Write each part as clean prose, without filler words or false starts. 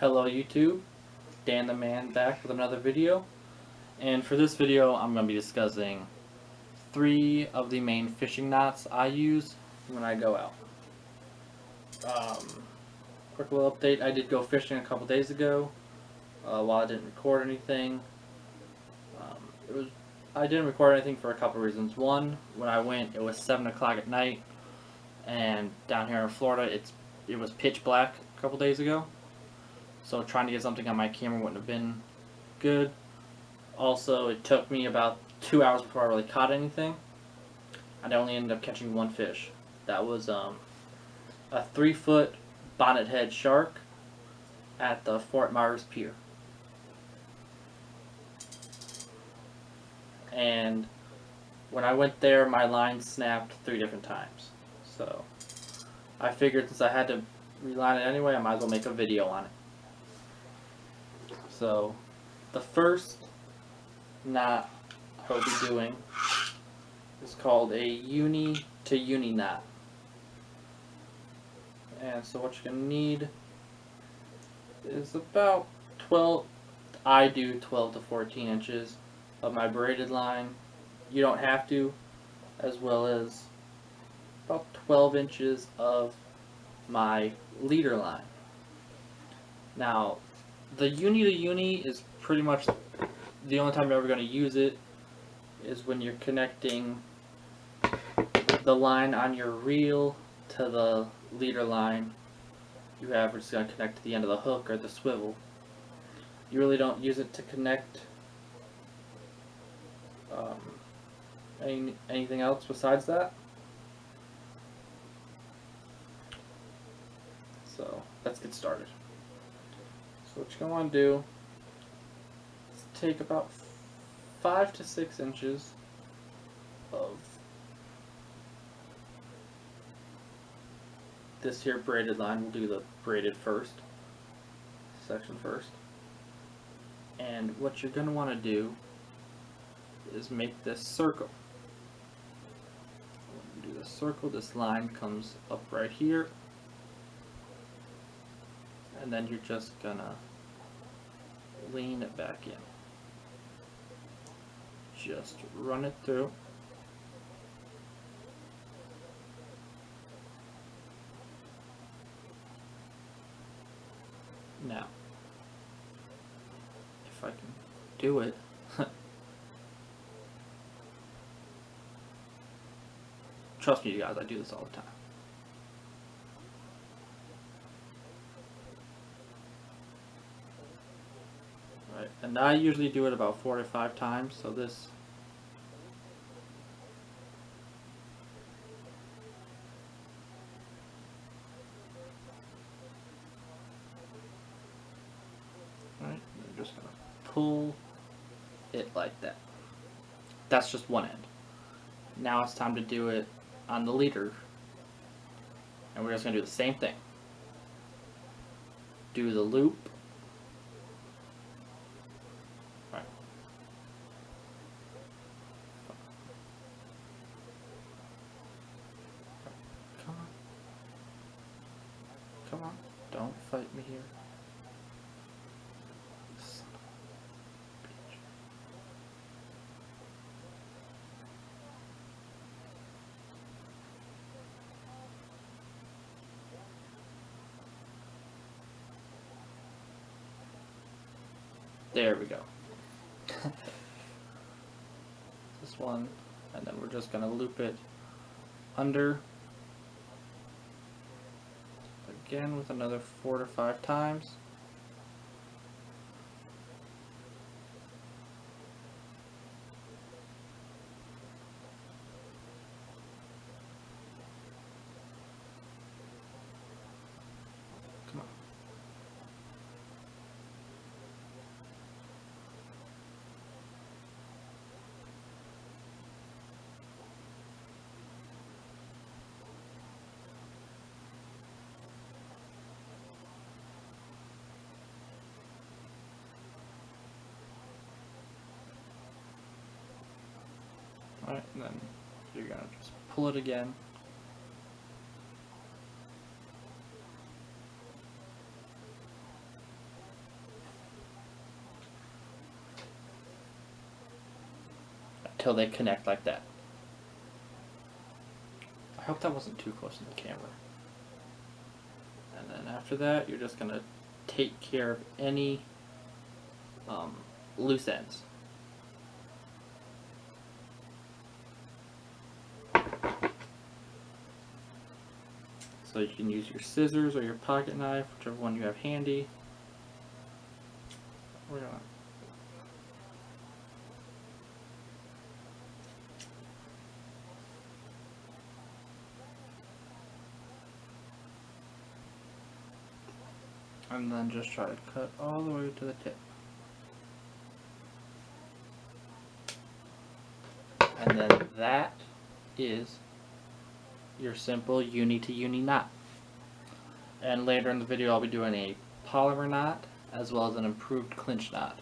Hello YouTube, Dan the Man back with another video, and for this video I'm going to be discussing 3 of the main fishing knots I use when I go out. Quick little update, I did go fishing a couple days ago while I didn't record anything. I didn't record anything for a couple reasons. One, when I went it was 7 o'clock at night, and down here in Florida it was pitch black a couple days ago. So trying to get something on my camera wouldn't have been good. Also, it took me about 2 hours before I really caught anything. And I only ended up catching one fish. That was a 3-foot bonnet head shark at the Fort Myers Pier. And when I went there, my line snapped 3 different times. So I figured since I had to reline it anyway, I might as well make a video on it. So the first knot I will be doing is called a uni to uni knot. And so what you're going to need is about 12 to 14 inches of my braided line. You don't have to, as well as about 12 inches of my leader line. Now, the uni to uni is pretty much the only time you're ever going to use it is when you're connecting the line on your reel to the leader line you have, which is going to connect to the end of the hook or the swivel. You really don't use it to connect anything else besides that. So let's get started. So what you're going to want to do is take about 5 to 6 inches of this here braided line. We'll do the braided section first. And what you're going to want to do is make this circle. When you do the circle, this line comes up right here. And then you're just going to lean it back in. Just run it through. Now, if I can do it, trust me you guys, I do this all the time. Right, and I usually do it about 4 to 5 times, so this right, I'm just gonna pull it like that. That's just one end. Now it's time to do it on the leader, and we're just gonna do the same thing. Do the loop. Right. Come on. Come on. Don't fight me here. Son of a bitch. There we go. This one, and then we're just gonna loop it under again with another 4 to 5 times. Come on. Alright, and then you're gonna just pull it again. until they connect like that. I hope that wasn't too close to the camera. And then after that, you're just going to take care of any loose ends. So you can use your scissors or your pocket knife, whichever one you have handy. We're gonna and then just try to cut all the way to the tip. And then that is your simple uni to uni knot. And later in the video I'll be doing a polymer knot as well as an improved clinch knot.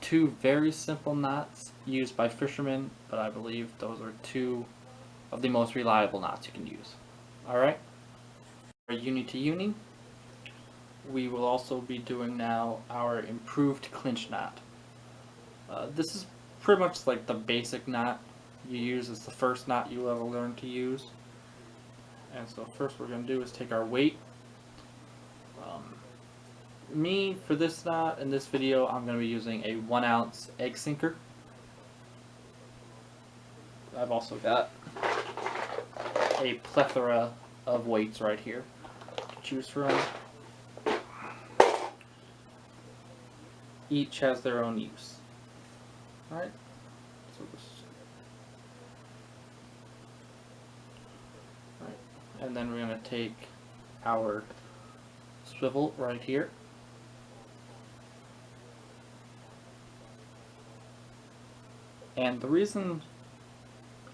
Two very simple knots used by fishermen, but I believe those are two of the most reliable knots you can use. Alright? For uni to uni, we will also be doing now our improved clinch knot. This is pretty much like the basic knot you use. It's the first knot you will ever learn to use. And so first what we're going to do is take our weight. For this knot, in this video, I'm going to be using a 1 ounce egg sinker. I've also got a plethora of weights right here to choose from. Each has their own use. Alright, so and then we're going to take our swivel right here. And the reason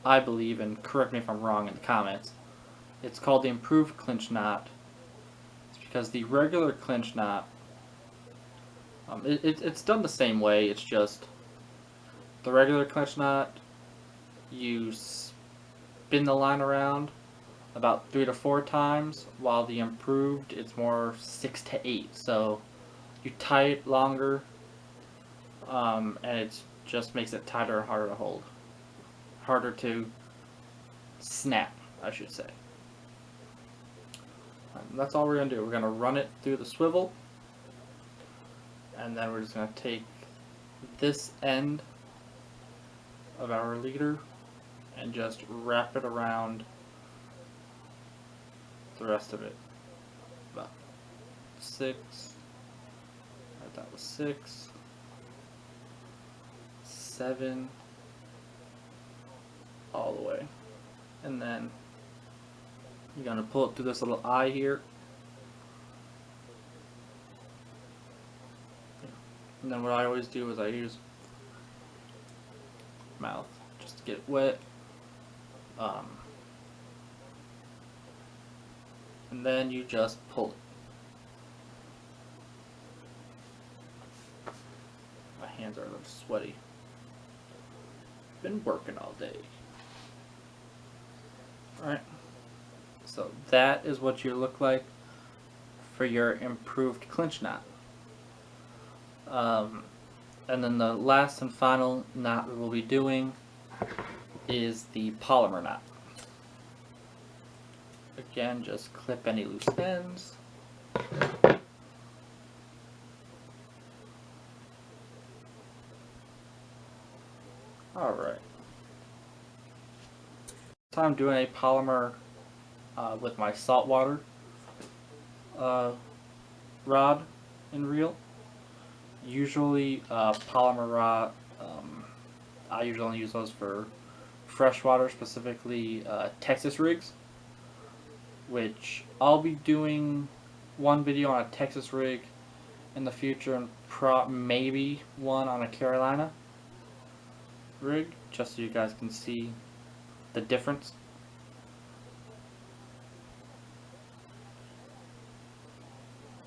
I believe, and correct me if I'm wrong in the comments, it's called the improved clinch knot. It's because the regular clinch knot, it's done the same way. It's just the regular clinch knot, you spin the line around about 3 to 4 times, while the improved, it's more 6 to 8. So you tie it longer, and it just makes it tighter and harder to hold. Harder to snap, I should say. And that's all we're going to do. We're going to run it through the swivel, and then we're just going to take this end of our leader and just wrap it around the rest of it. About 6. Right, that was 6. 7. All the way. And then you're going to pull it through this little eye here. And then what I always do is I use mouth just to get it wet. And then you just pull it. My hands are a little sweaty. Been working all day. Alright. So that is what you look like for your improved clinch knot. And then the last and final knot we will be doing is the polymer knot. Again, just clip any loose ends. Alright. So I'm doing a polymer with my saltwater rod and reel. Usually polymer rod, I usually only use those for freshwater, specifically Texas rigs, which I'll be doing one video on a Texas rig in the future, and maybe one on a Carolina rig, just so you guys can see the difference.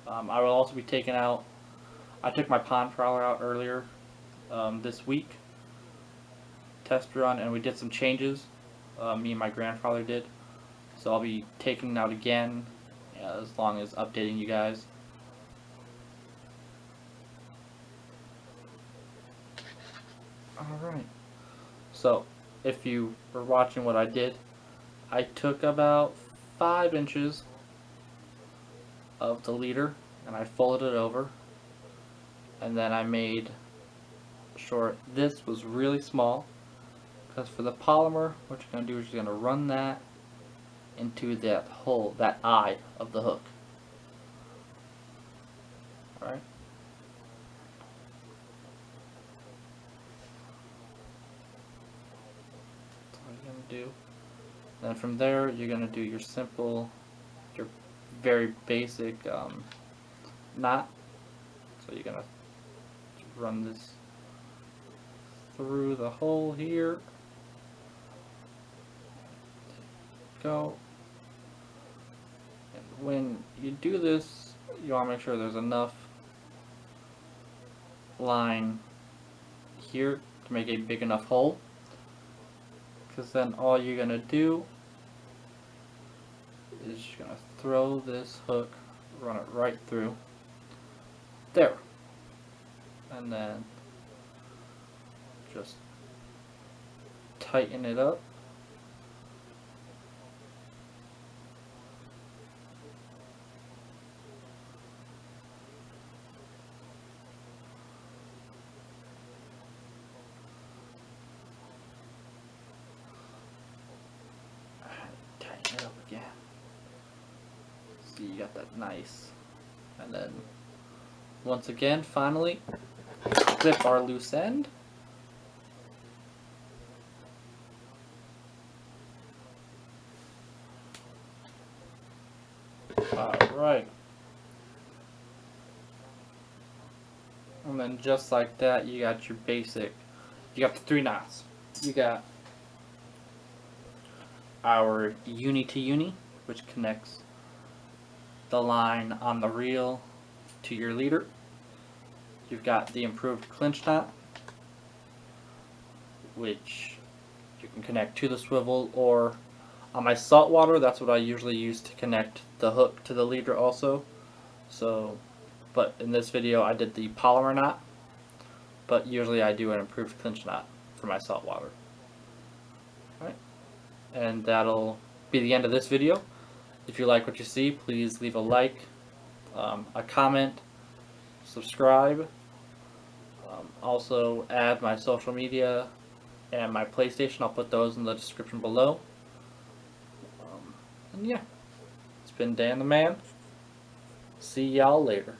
I will also be taking out, I took my pond prowler out earlier this week, test run, and we did some changes. Me and my grandfather did. So I'll be taking it out again, as long as updating you guys. Alright. So if you were watching what I did, I took about 5 inches of the leader and I folded it over, and then I made sure this was really small, because for the polymer, what you're going to do is you're going to run that into that hole, that eye of the hook. Alright? That's what you're going to do. Then from there, you're going to do your simple, your very basic knot. So you're going to run this through the hole here. Go. And when you do this, you want to make sure there's enough line here to make a big enough hole, because then all you're going to do is you're going to throw this hook, run it right through there, and then just tighten it up. Tighten it up again. See, you got that nice. And then once again, finally, clip our loose end. Alright. And then just like that, you got your basic, you got the 3 knots. You got our uni to uni, which connects the line on the reel to your leader. You've got the improved clinch knot, which you can connect to the swivel, or on my saltwater, that's what I usually use to connect the hook to the leader also. So, but in this video I did the polymer knot, but usually I do an improved clinch knot for my saltwater. Alright, and that'll be the end of this video. If you like what you see, please leave a like, a comment, subscribe. Also add my social media and my PlayStation. I'll put those in the description below. And yeah, it's been Dan the Man. See y'all later.